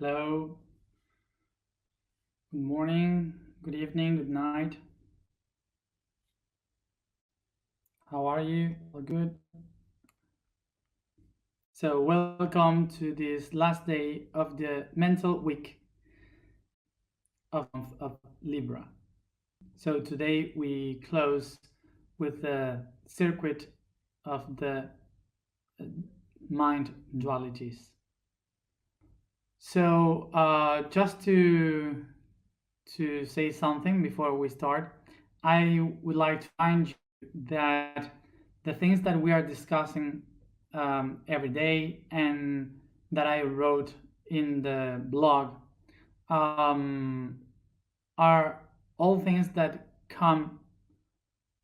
Hello, good morning, good evening, good night. How are you? All good? So, welcome to this last day of the Mental Week of Libra. So, today we close with the circuit of the uh, mind dualities. So, just to say something before we start, I would like to remind you that the things that we are discussing every day and that I wrote in the blog um, are all things that come,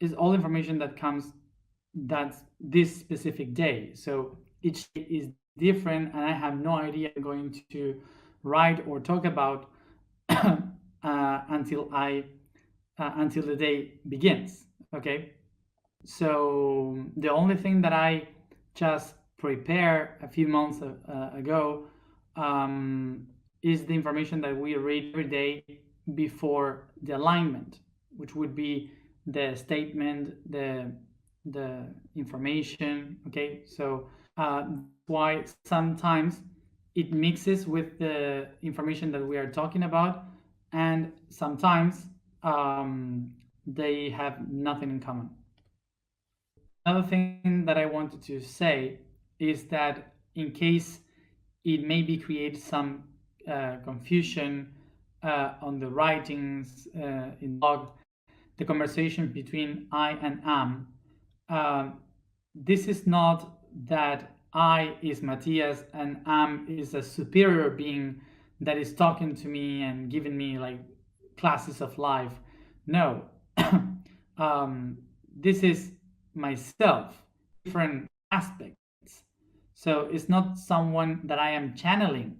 is all information that comes that's this specific day. So each day is different, and I have no idea I'm going to write or talk about until until the day begins. Okay, so the only thing that I just prepared a few months ago um, is the information that we read every day before the alignment, which would be the statement, the information. Okay, so that's why sometimes it mixes with the information that we are talking about, and sometimes they have nothing in common. Another thing that I wanted to say is that in case it maybe creates some confusion on the writings in the blog, the conversation between I and am, this is not that I is Matias and am is a superior being that is talking to me and giving me like classes of life. No, this is myself, different aspects. So it's not someone that I am channeling,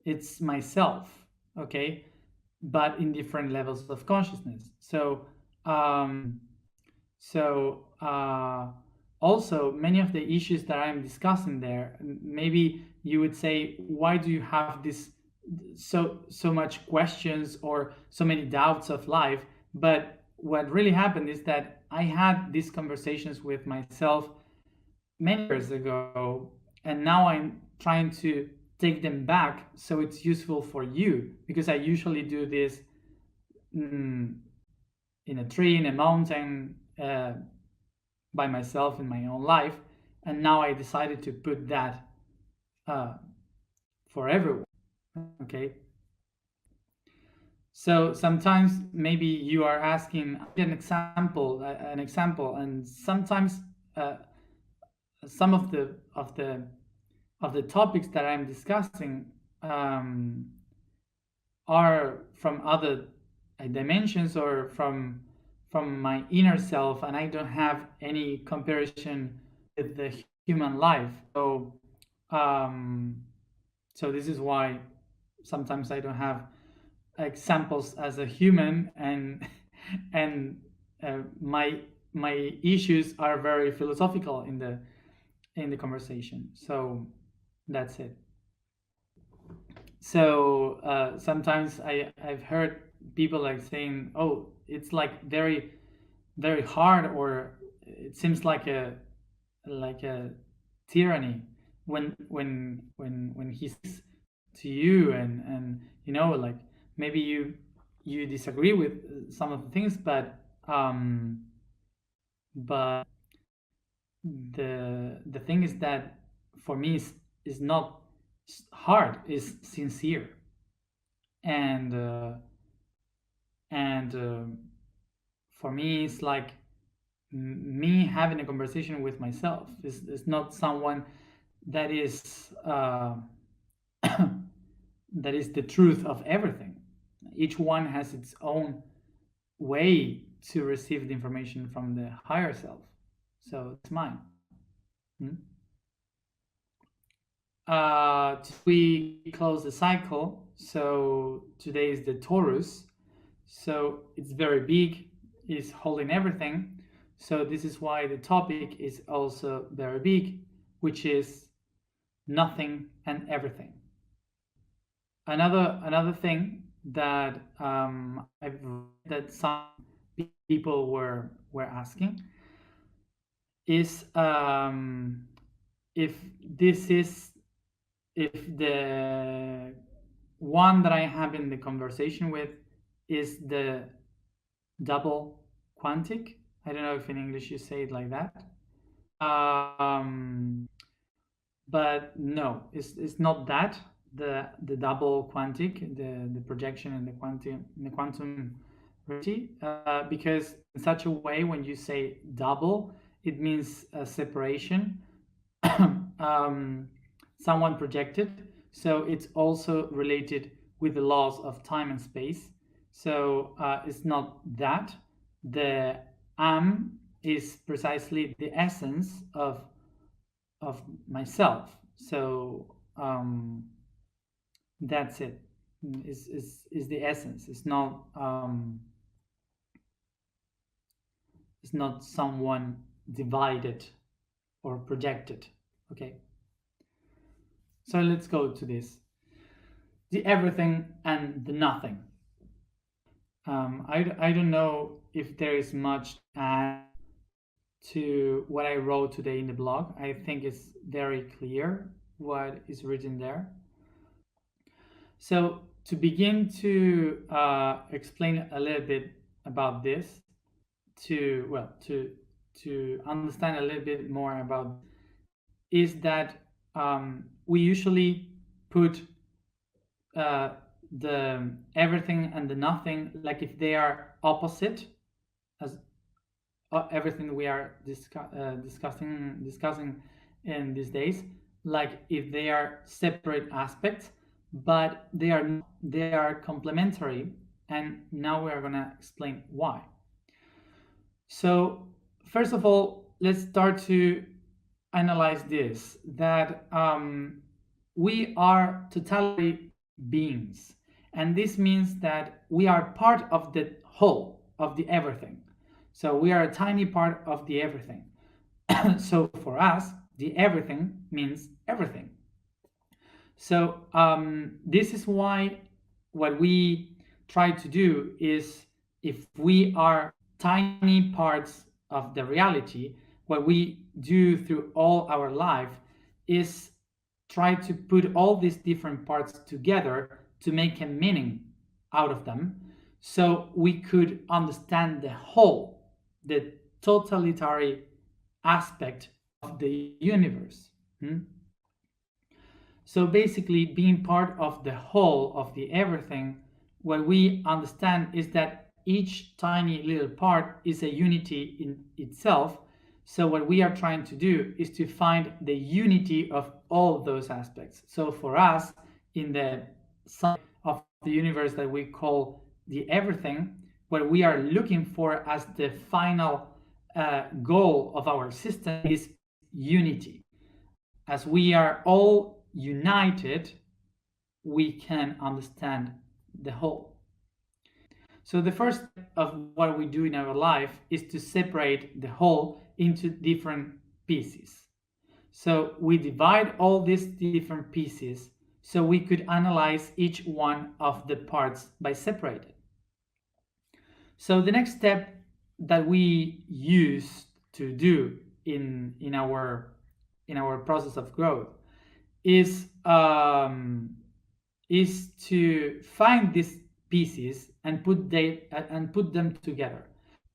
it's myself, okay? But in different levels of consciousness. Um, so also many of the issues that I'm discussing there, maybe you would say, why do you have this so much questions or so many doubts of life? But what really happened is that I had these conversations with myself many years ago, and now I'm trying to take them back so it's useful for you, because I usually do this mm, in a tree, in a mountain, by myself in my own life, and now I decided to put that uh, for everyone. Okay, so sometimes maybe you are asking an example, and sometimes uh, some of the topics that I'm discussing um, are from other dimensions or from my inner self, and I don't have any comparison with the human life. Um, so this is why sometimes I don't have examples as a human, and and my issues are very philosophical in the conversation. So that's it. So sometimes I've heard people like saying, "Oh, it's like very hard," or it seems like a tyranny when he says to you, and like maybe you disagree with some of the things, but the thing is that for me is not hard, is sincere, and and for me it's like me having a conversation with myself is not someone that is that is the truth of everything. Each one has its own way to receive the information from the higher self, so it's mine. Hmm? We close the cycle. So today is the Taurus. So it's very big, it's holding everything. So this is why the topic is also very big, which is nothing and everything. Another thing that I've read that some people were asking is if this is if the one that I have in the conversation with is the double quantic. I don't know if in English you say it like that. Um, but no, it's not that. The double quantic, the projection in the quantum reality, because in such a way, when you say double, it means a separation, um, someone projected. So it's also related with the laws of time and space. So it's not that. The is precisely the essence of myself. So that's it. Is the essence. It's not someone divided or projected. Okay. So let's go to this. The everything and the nothing. I don't know if there is much to add to what I wrote today in the blog. I think it's very clear what is written there. So to begin to explain a little bit about this, to understand a little bit more about, is that we usually put uh, the everything and the nothing like if they are opposite, as everything we are discussing in these days, like if they are separate aspects, but they are complementary, and now we are going to explain why. So first of all, let's start to analyze this, that we are totality beings, and this means that we are part of the whole of the everything. So we are a tiny part of the everything. So for us, the everything means everything. So this is why what we try to do is, if we are tiny parts of the reality, what we do through all our life is try to put all these different parts together to make a meaning out of them, so we could understand the whole, the totalitarian aspect of the universe. So basically, being part of the whole of the everything, what we understand is that each tiny little part is a unity in itself. So what we are trying to do is to find the unity of all those aspects. So for us, in the side of the universe that we call the everything, what we are looking for as the final goal of our system is unity. As we are all united, we can understand the whole. So the first step of what we do in our life is to separate the whole into different pieces. So we divide all these different pieces so we could analyze each one of the parts by separating. So the next step that we use to do in our process of growth is to find these pieces and put them together.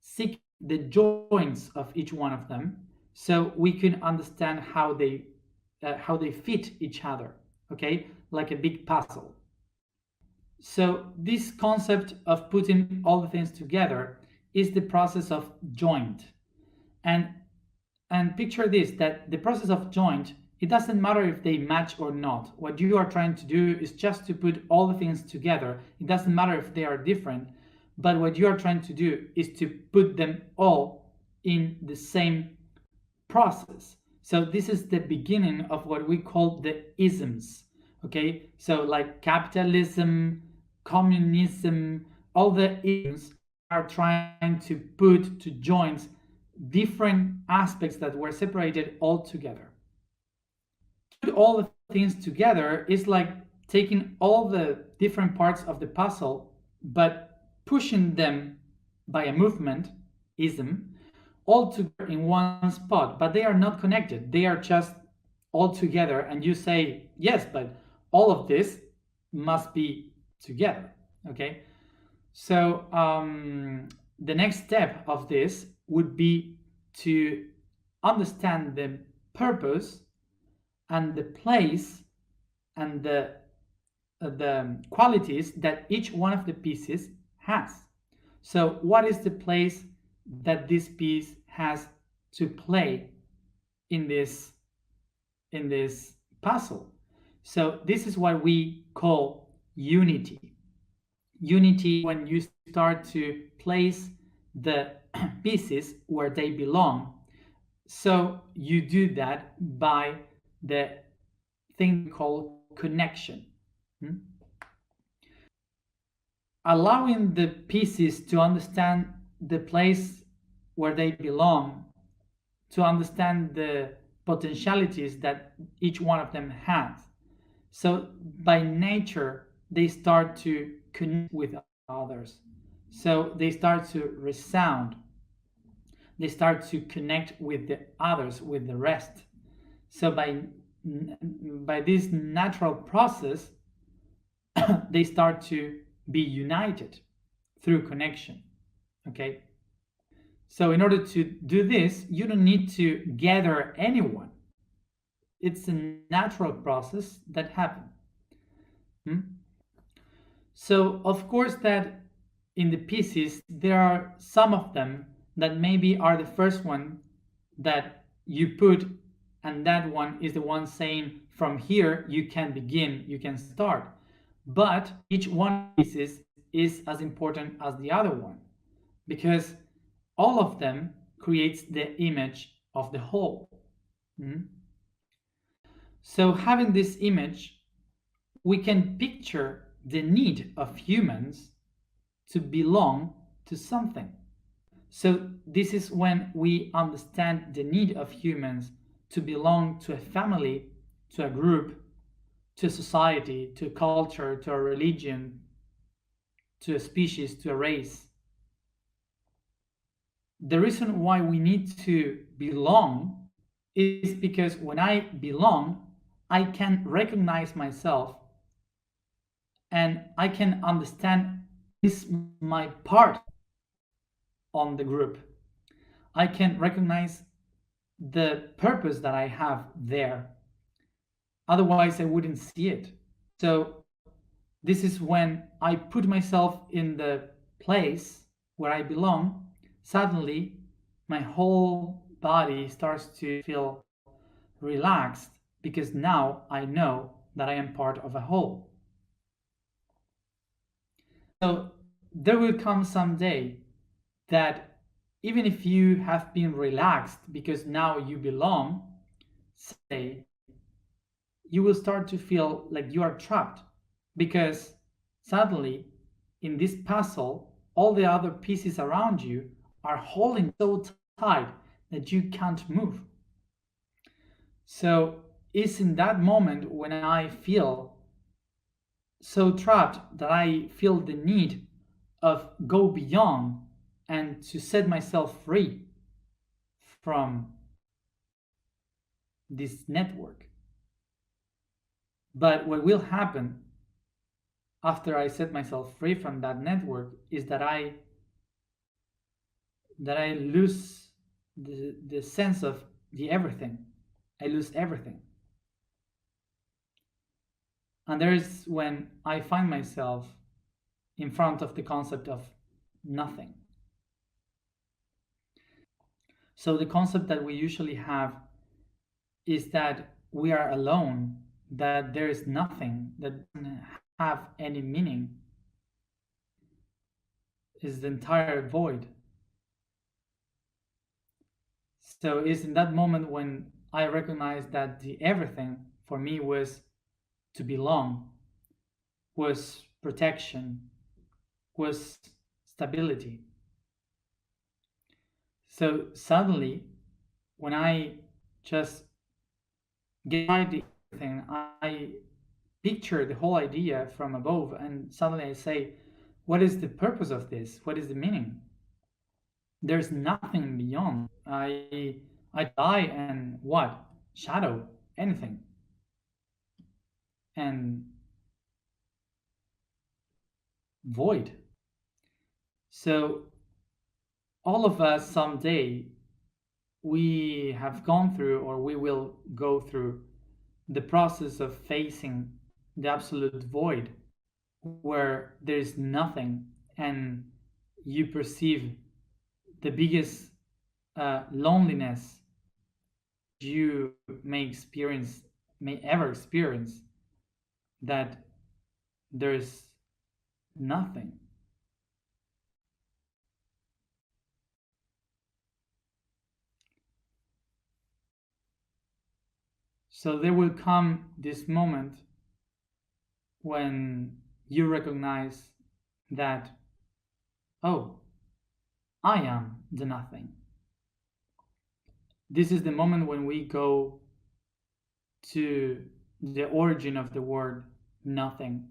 Seek the joints of each one of them, so we can understand how they fit each other. Okay, like a big puzzle. So this concept of putting all the things together is the process of joint. And picture this, that the process of joint, it doesn't matter if they match or not. What you are trying to do is just to put all the things together. It doesn't matter if they are different, but what you are trying to do is to put them all in the same process. So this is the beginning of what we call the isms. Okay, so like capitalism, communism, all the isms are trying to put to joints different aspects that were separated all together. Put all the things together is like taking all the different parts of the puzzle, but pushing them by a movement, ism, all together in one spot, but they are not connected. They are just all together, and you say, yes, but all of this must be together. Okay? So the next step of this would be to understand the purpose and the place and the qualities that each one of the pieces has. So what is the place that this piece has to play in this puzzle? So this is what we call unity. Unity, when you start to place the pieces where they belong. So you do that by the thing called connection. Allowing the pieces to understand the place where they belong, to understand the potentialities that each one of them has. So by nature, they start to connect with others. So they start to resound. They start to connect with the others, with the rest. So by this natural process, they start to be united through connection. Okay? So in order to do this, you don't need to gather anyone. It's a natural process that happens. So of course that in the pieces, there are some of them that maybe are the first one that you put, and that one is the one saying, from here you can begin, you can start. But each one of the pieces is as important as the other one, because all of them creates the image of the whole. So having this image, we can picture the need of humans to belong to something. So this is when we understand the need of humans to belong to a family, to a group, to a society, to a culture, to a religion, to a species, to a race. The reason why we need to belong is because when I belong, I can recognize myself and I can understand this is my part on the group. I can recognize the purpose that I have there. Otherwise, I wouldn't see it. So this is when I put myself in the place where I belong. Suddenly, my whole body starts to feel relaxed because now I know that I am part of a whole. So there will come some day that even if you have been relaxed because now you belong, say, you will start to feel like you are trapped because suddenly in this puzzle, all the other pieces around you are holding so tight that you can't move. So it's in that moment when I feel so trapped that I feel the need of go beyond and to set myself free from this network. But what will happen after I set myself free from that network is that I lose the sense of the everything. I lose everything. And there is when I find myself in front of the concept of nothing. So the concept that we usually have is that we are alone, that there is nothing, that doesn't have any meaning, is the entire void. So it's in that moment when I recognized that the everything for me was to belong, was protection, was stability. So suddenly, when I just get the everything, I picture the whole idea from above, and suddenly I say, what is the purpose of this? What is the meaning? There's nothing beyond. I die and what? Shadow, anything. And void. So all of us someday we have gone through or we will go through the process of facing the absolute void where there is nothing and you perceive the biggest loneliness you may ever experience, that there's nothing. So there will come this moment when you recognize that, oh, I am the nothing. This is the moment when we go to the origin of the word nothing.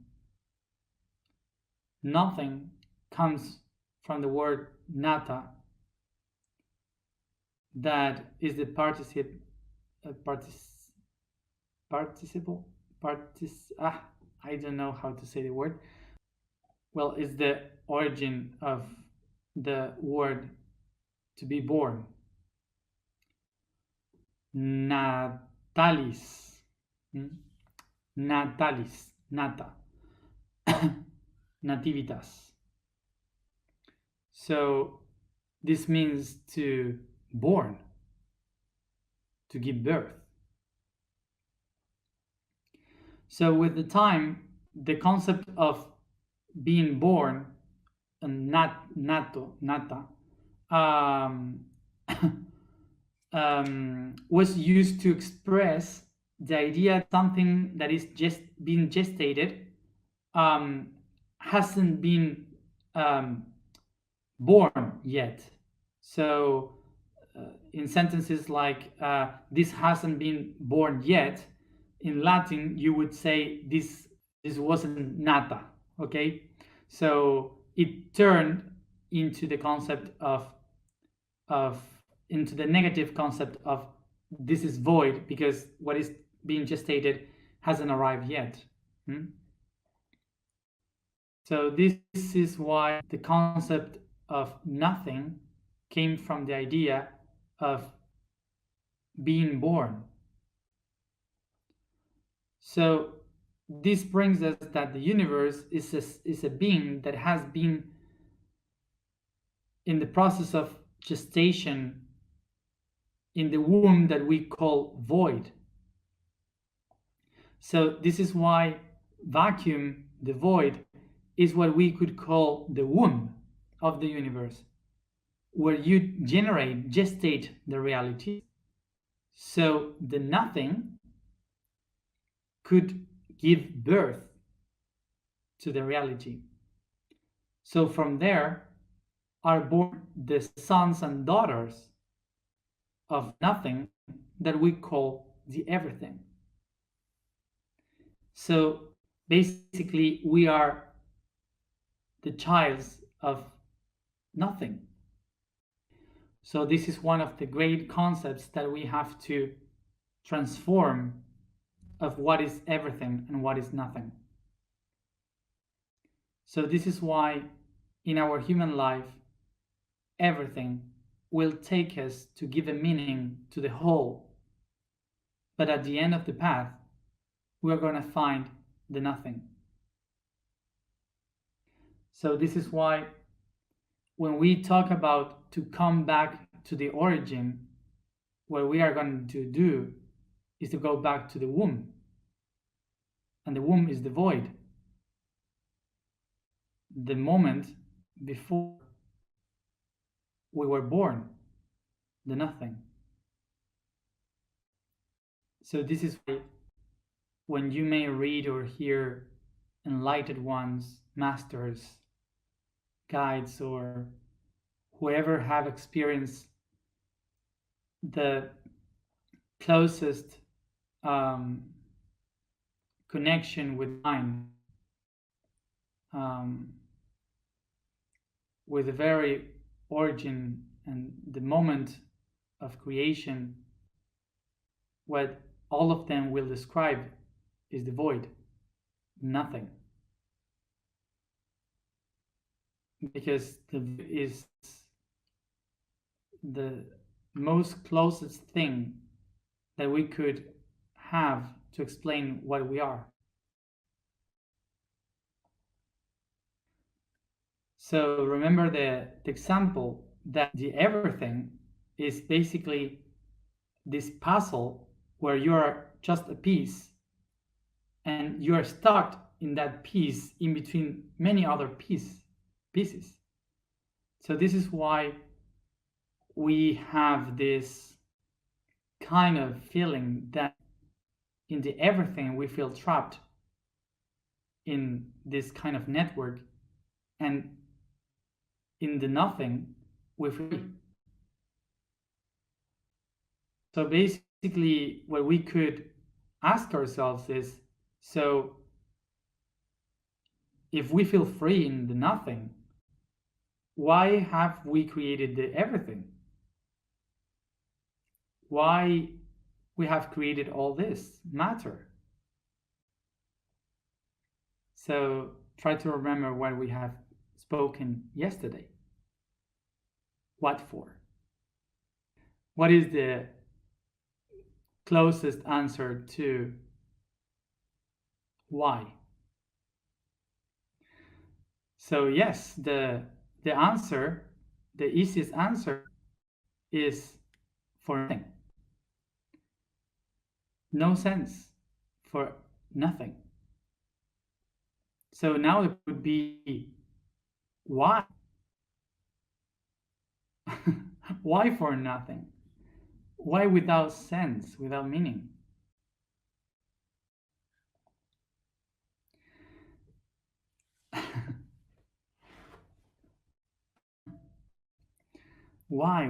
Nothing comes from the word nata, that is the participle, I don't know how to say the word. Well, it's the origin of the word to be born. Natalis. Natalis. Nata. Nativitas. So this means to born, to give birth. So with the time, the concept of being born, nata, um, was used to express the idea that something that is just being gestated um, hasn't been um, born yet. So, in sentences like "this hasn't been born yet," in Latin you would say this wasn't nata. Okay, so it turned into the concept of into the negative concept of this is void because what is being gestated hasn't arrived yet. So this is why the concept of nothing came from the idea of being born. So this brings us that the universe is a being that has been in the process of gestation in the womb that we call void. So this is why vacuum, the void, is what we could call the womb of the universe, where you gestate the reality. So the nothing could give birth to the reality. So from there are born the sons and daughters of nothing that we call the everything. So basically, we are the childs of nothing. So this is one of the great concepts that we have to transform, of what is everything and what is nothing. So this is why in our human life, everything will take us to give a meaning to the whole. But at the end of the path, we are going to find the nothing. So this is why when we talk about to come back to the origin, what we are going to do is to go back to the womb. And the womb is the void. The moment before we were born, the nothing. So this is why when you may read or hear enlightened ones, masters, guides, or whoever have experienced the closest connection with mind, um, with the very origin and the moment of creation, what all of them will describe is the void, nothing. Because the is the most closest thing that we could have to explain what we are. So remember the example that the everything is basically this puzzle where you are just a piece and you are stuck in that piece in between many other pieces. So this is why we have this kind of feeling that in the everything we feel trapped in this kind of network, and in the nothing we feel free. So basically what we could ask ourselves is, so if we feel free in the nothing, why have we created the everything? Why we have created all this matter? So try to remember what we have spoken yesterday. What for? What is the closest answer to why? So yes, the answer, the easiest answer is for nothing. No sense, for nothing. So now it would be why? Why for nothing? Why without sense, without meaning? Why?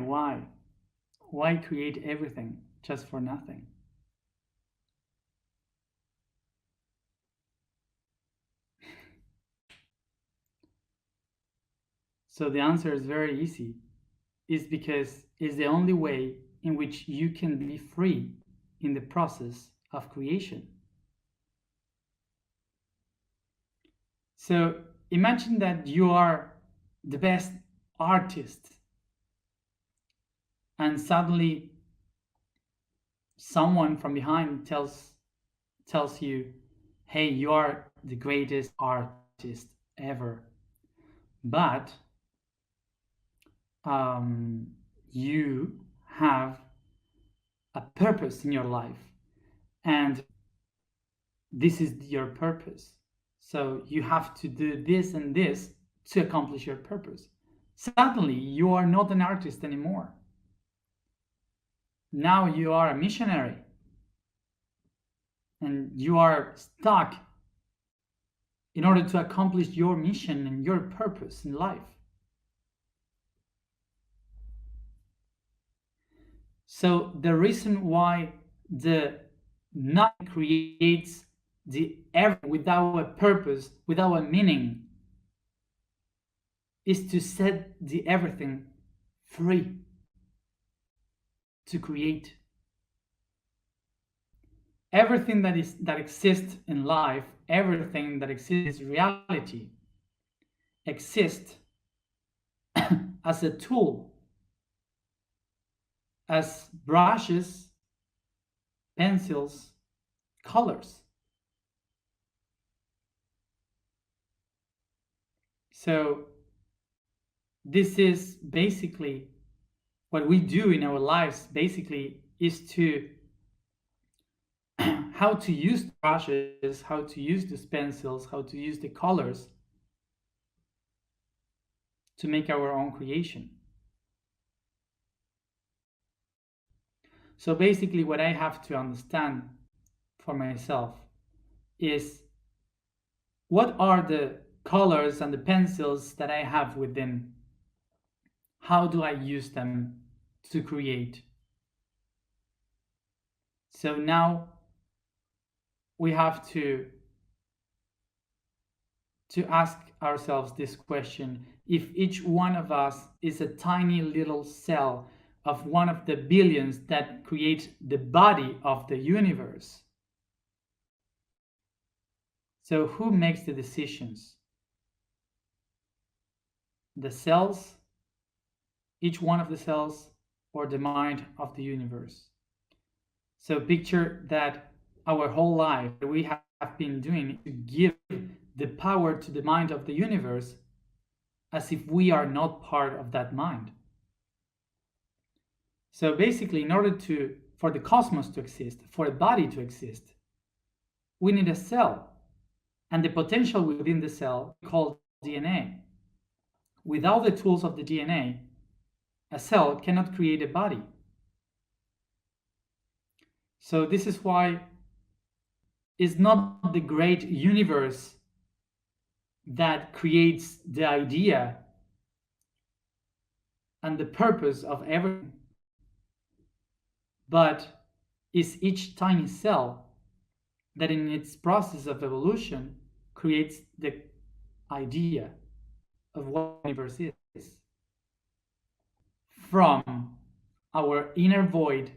Why create everything just for nothing? So the answer is very easy. Is because it's the only way in which you can be free in the process of creation. So imagine that you are the best artist and suddenly someone from behind tells you, hey, you are the greatest artist ever, but you have a purpose in your life, and this is your purpose. So you have to do this and this to accomplish your purpose. Suddenly, you are not an artist anymore. Now you are a missionary, and you are stuck in order to accomplish your mission and your purpose in life. So the reason why the nothing creates the everything without a purpose, without a meaning, is to set the everything free to create. Everything that exists in life, everything that exists in reality, exists as a tool, as brushes, pencils, colors. So this is basically what we do in our lives, basically, is to how to use the brushes, how to use these pencils, how to use the colors to make our own creation. So basically what I have to understand for myself is, what are the colors and the pencils that I have within? How do I use them to create? So now we have to ask ourselves this question: if each one of us is a tiny little cell of one of the billions that create the body of the universe, so who makes the decisions? The cells, each one of the cells, or the mind of the universe? So picture that our whole life we have been doing to give the power to the mind of the universe, as if we are not part of that mind. So basically, in order for the cosmos to exist, for a body to exist, we need a cell, and the potential within the cell called DNA. Without the tools of the DNA, a cell cannot create a body. So this is why it's not the great universe that creates the idea and the purpose of everything, but is each tiny cell that in its process of evolution creates the idea of what the universe is. From our inner void,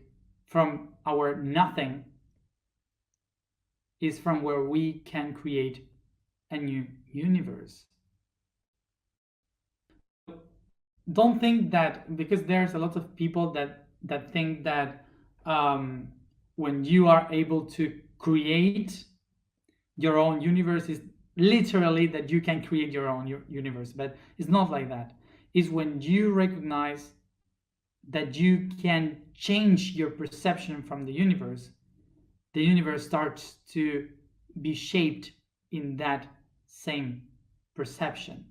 from our nothing, is from where we can create a new universe. Don't think that, because there's a lot of people that think that when you are able to create your own universe, is literally that you can create your own universe, but it's not like that. It's when you recognize that you can change your perception from the universe starts to be shaped in that same perception.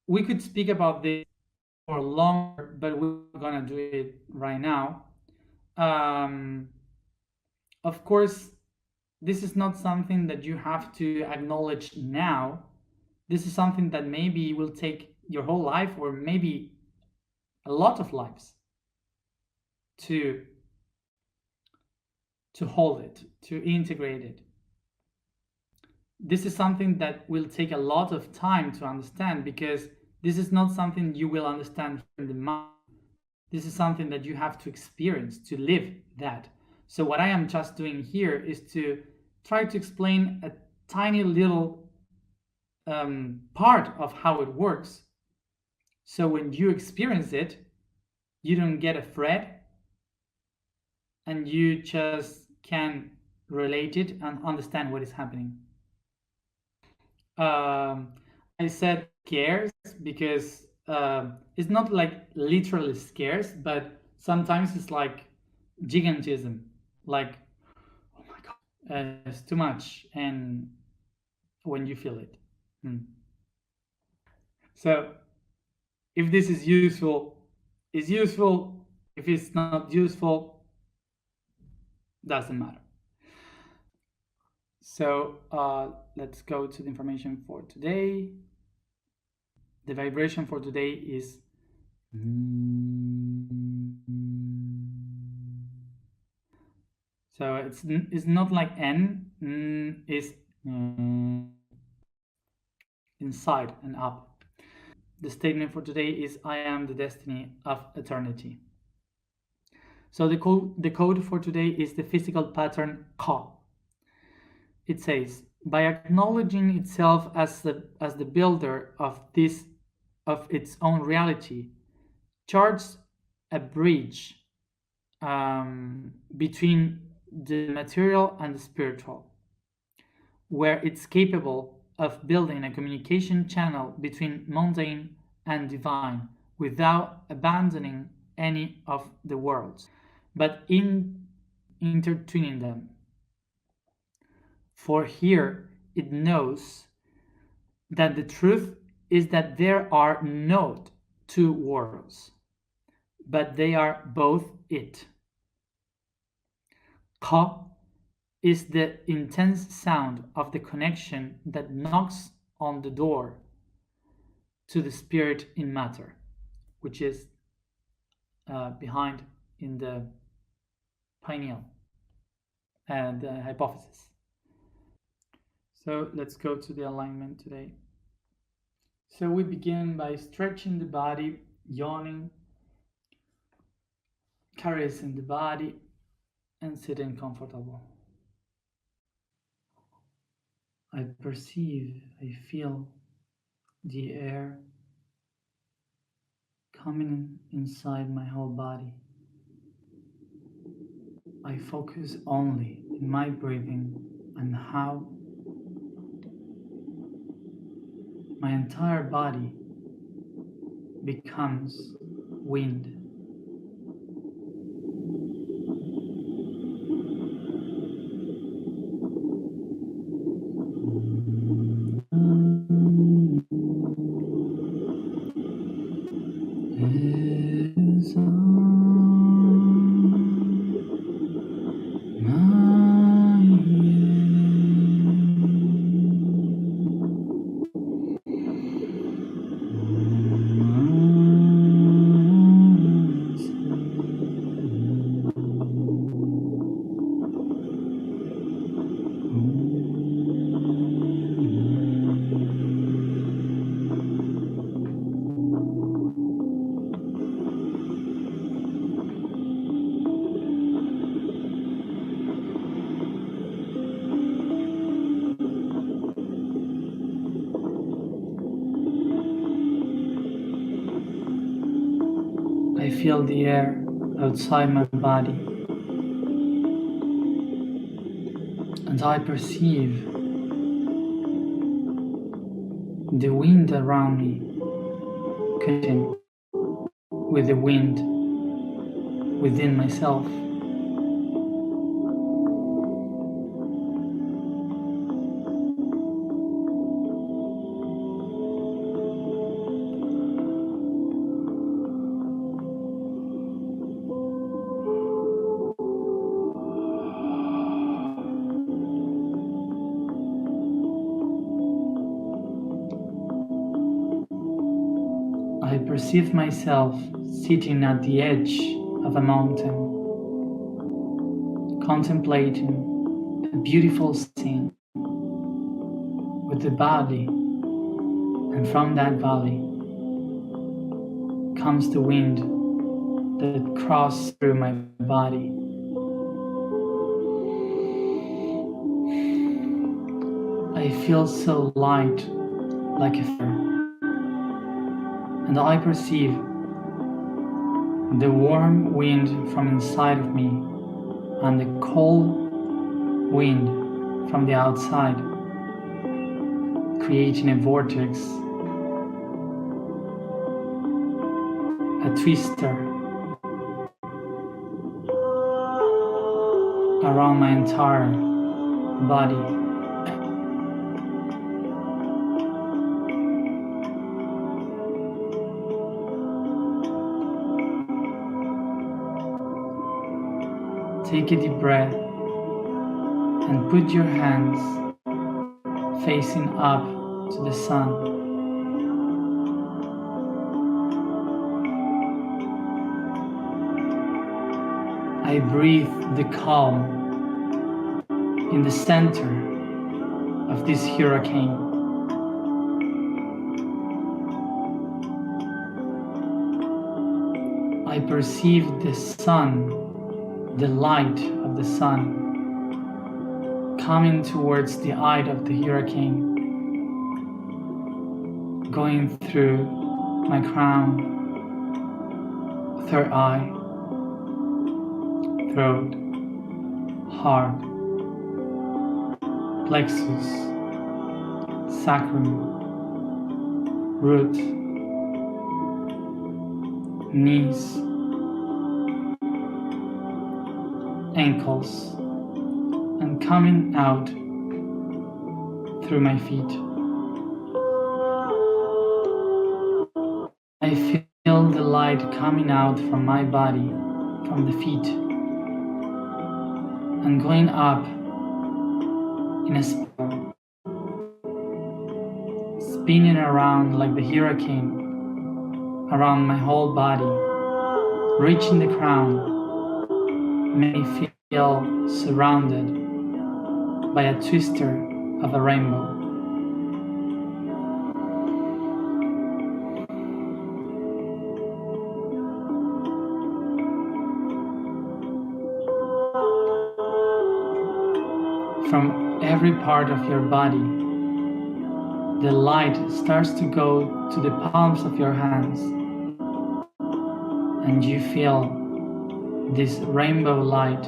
We could speak about this for longer, but we're gonna do it right now. Um, of course, this is not something that you have to acknowledge now. This is something that maybe will take your whole life, or maybe a lot of lives, to hold it, to integrate it. This is something that will take a lot of time to understand, because this is not something you will understand in the mind. This is something that you have to experience, to live that. So what I am just doing here is to try to explain a tiny little part of how it works. So when you experience it, you don't get afraid, and you just can relate it and understand what is happening. I said scares because it's not like literally scares, but sometimes it's like gigantism, like, oh my god, it's too much, and when you feel it. Hmm. So if this is useful, it's useful. If it's not useful, doesn't matter. So let's go to the information for today. The vibration for today is so it's not like N, is inside and up. The statement for today is I am the destiny of eternity. So the code for today is the physical pattern Ka. It says, by acknowledging itself as the builder of its own reality, charts a bridge between the material and the spiritual, where it's capable of building a communication channel between mundane and divine without abandoning any of the worlds, but in intertwining them. For here it knows that the truth is that there are not two worlds, but they are both it. Ka is the intense sound of the connection that knocks on the door to the spirit in matter, which is behind in the pineal. and hypothesis. So let's go to the alignment today. So we begin by stretching the body, yawning, caressing the body, and sitting comfortable. I perceive, I feel the air coming inside my whole body. I focus only in my breathing and how my entire body becomes wind. I feel the air outside my body, and I perceive the wind around me connecting with the wind within myself. I perceive myself sitting at the edge of a mountain, contemplating a beautiful scene with the valley, and from that valley comes the wind that crosses through my body. I feel so light, like a feather, and I perceive the warm wind from inside of me and the cold wind from the outside, creating a vortex, a twister around my entire body. Take a deep breath and put your hands facing up to the sun. I breathe the calm in the center of this hurricane. I perceive the sun, the light of the sun, coming towards the eye of the hurricane, going through my crown, third eye, throat, heart, plexus, sacrum, root, knees, ankles, and coming out through my feet. I feel the light coming out from my body, from the feet, and going up in a spiral, spinning around like the hurricane around my whole body, reaching the crown. May feel feel surrounded by a twister of a rainbow. From every part of your body, the light starts to go to the palms of your hands, and you feel this rainbow light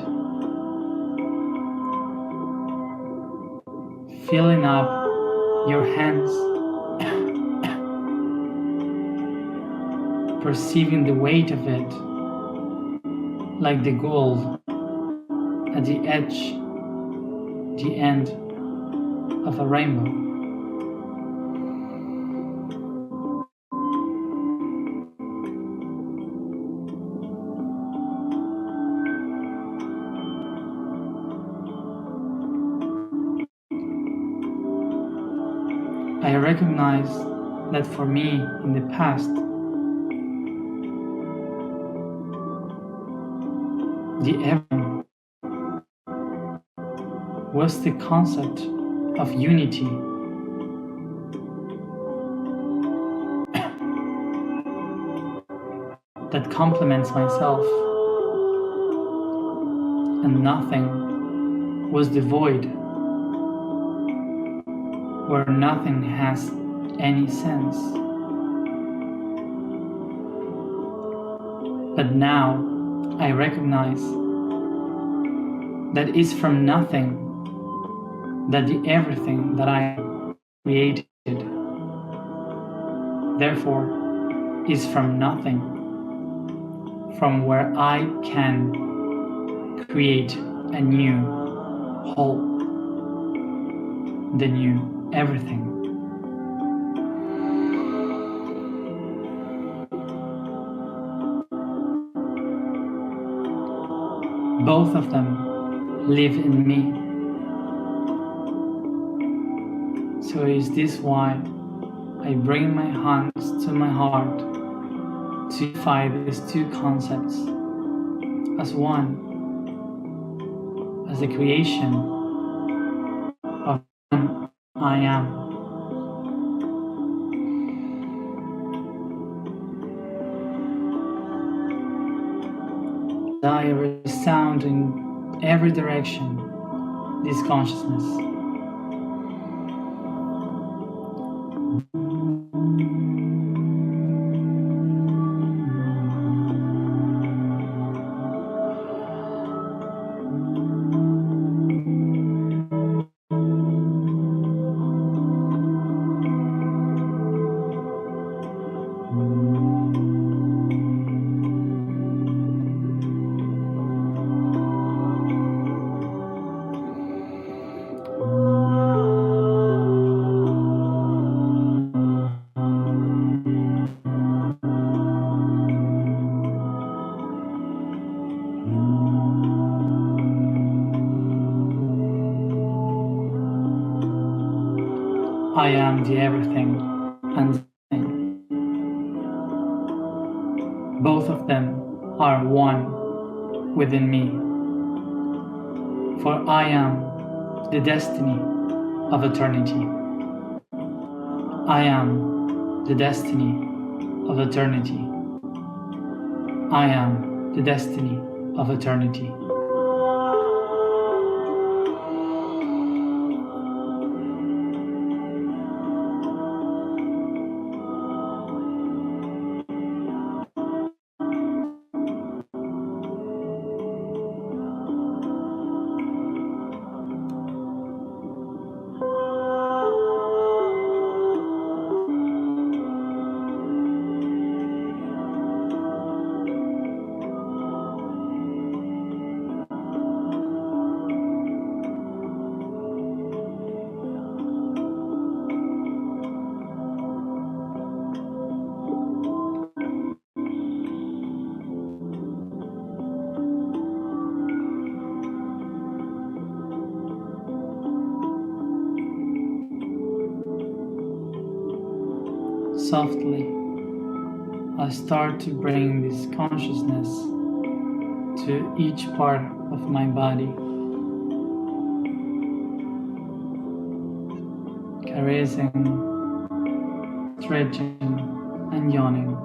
filling up your hands, perceiving the weight of it like the gold at the edge, the end of a rainbow. I recognize that for me in the past, the everything was the concept of unity. That complements myself, and nothing was the void, where nothing has any sense. But now I recognize that it's from nothing that the everything that I created, therefore, is from nothing, from where I can create a new whole, the new everything. Both of them live in me. So is this why I bring my hands to my heart to unify these two concepts as one, as a creation of one I am. I resound in every direction this consciousness. I am the everything and the thing. Both of them are one within me. For I am the destiny of eternity. I am the destiny of eternity. I am the destiny of eternity. Softly, I start to bring this consciousness to each part of my body, caressing, stretching, and yawning.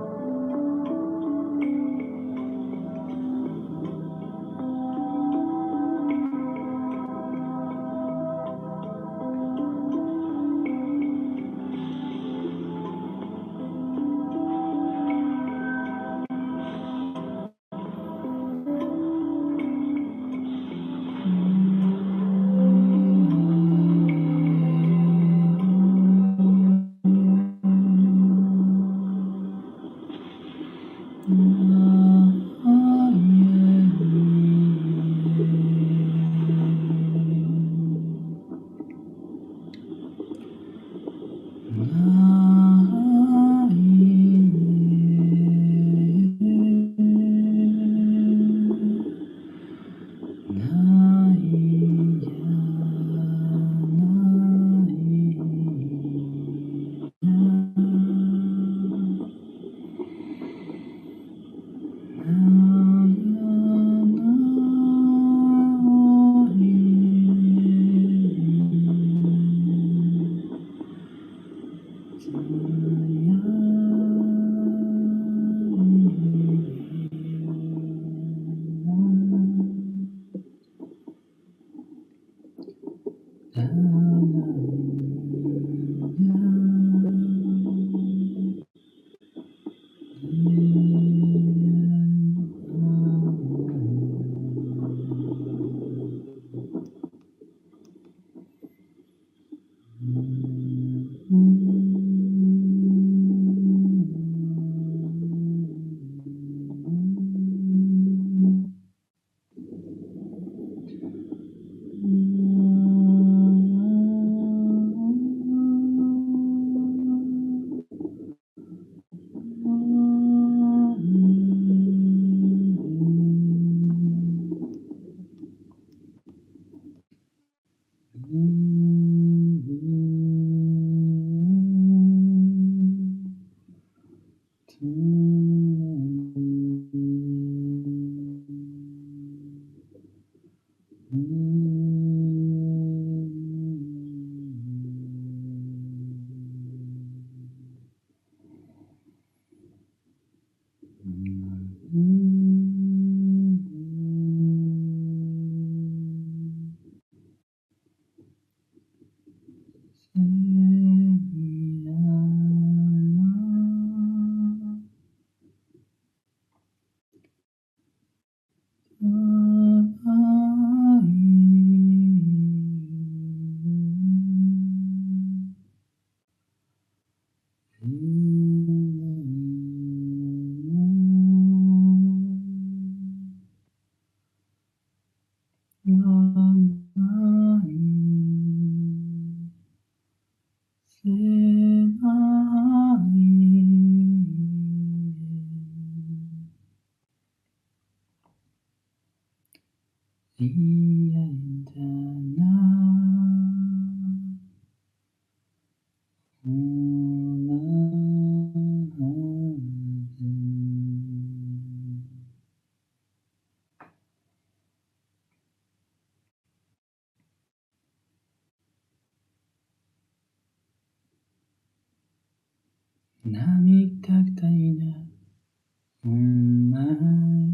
Namiktaktaina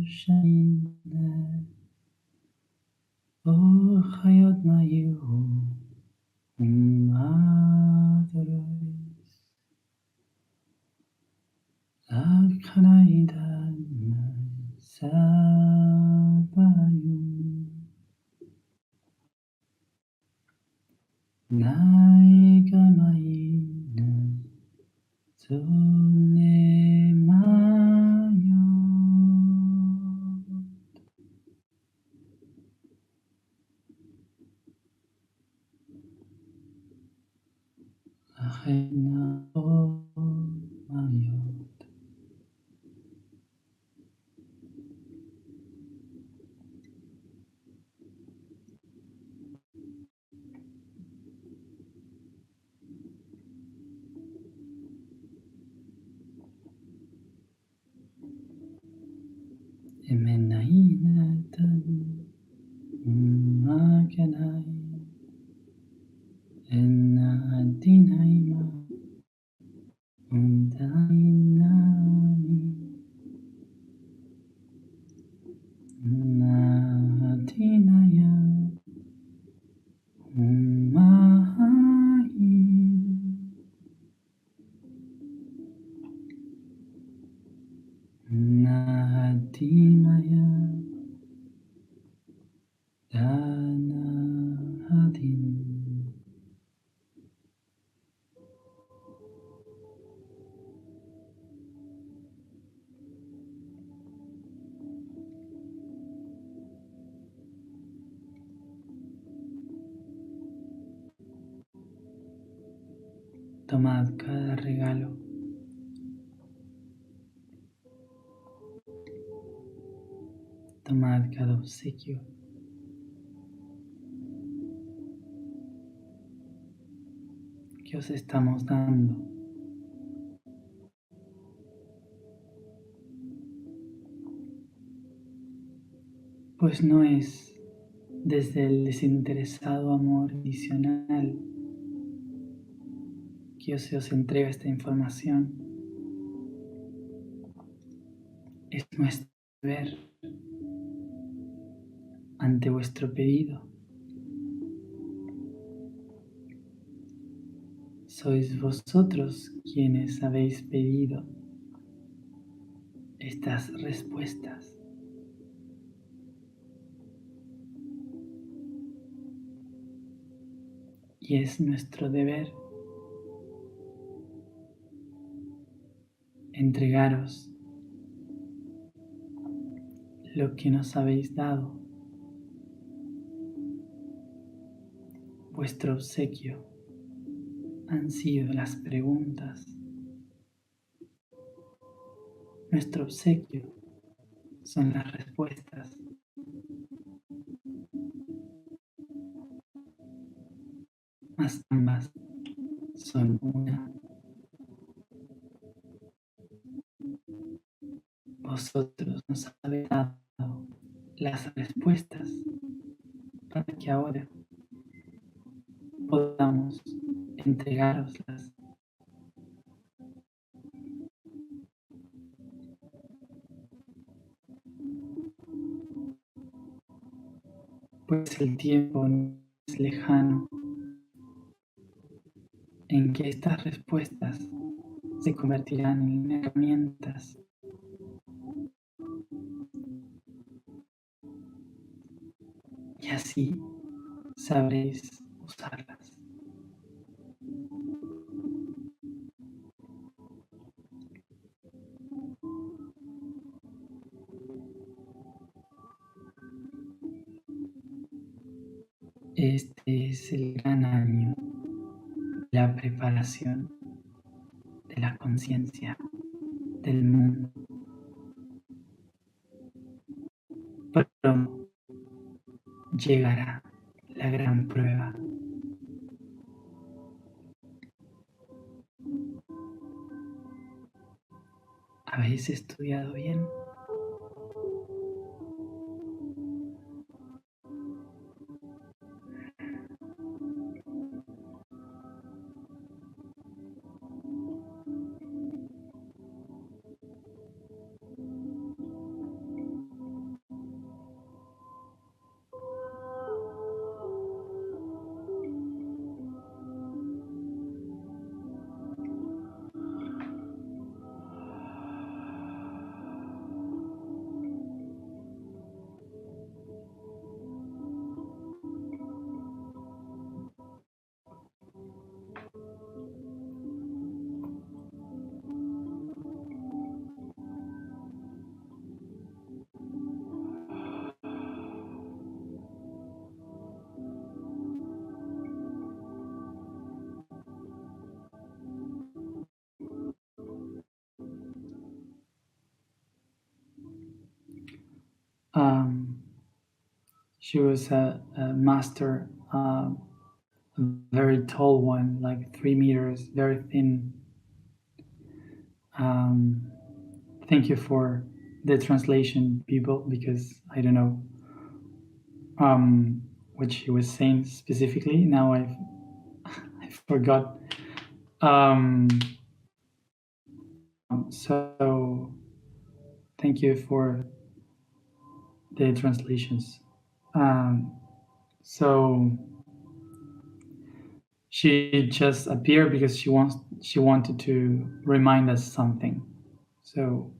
Shaina O Hayat Mayu Toroid Akhanaidan Sabayum Naikamaina Sunemayo Achena Mayot Emenaina Enadinaima Undainami Nadinaya Umai Nadimaya Danahadin. Tomad cada regalo, tomad cada obsequio que os estamos dando, pues no es desde el desinteresado amor adicional que se os entrega esta información, es nuestro deber ante vuestro pedido. Sois vosotros quienes habéis pedido estas respuestas. Y es nuestro deber entregaros lo que nos habéis dado, vuestro obsequio han sido las preguntas, nuestro obsequio son las respuestas. Mas ambas son una. Vosotros nos habéis dado las respuestas para que ahora podamos entregároslas. Pues el tiempo no es lejano en que estas respuestas se convertirán en herramientas y así sabréis usarlas. Este es el gran año de la preparación de la conciencia del mundo. Pronto llegará la gran prueba. ¿Habéis estudiado bien? She was a master, a very tall one, like 3 meters, very thin. Thank you for the translation, people, because I don't know what she was saying specifically. Now forgot. Um, so thank you for the translations. Um, so she just appeared because she wanted to remind us something. So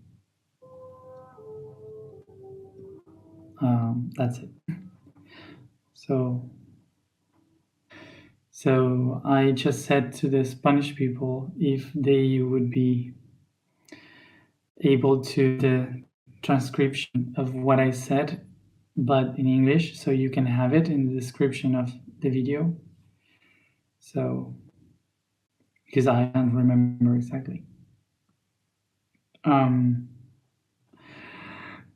that's it. So so I just said to the Spanish people if they would be able to the transcription of what I said, but in English, so you can have it in the description of the video. So because I can't remember exactly. Um,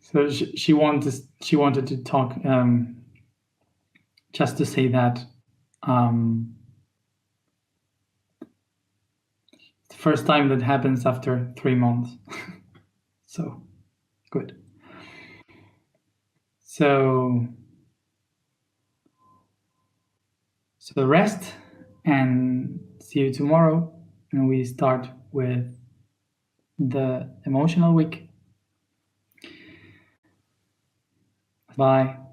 so she wanted to talk, just to say that the first time that happens after 3 months. So good. So rest and see you tomorrow, and we start with the emotional week. Bye.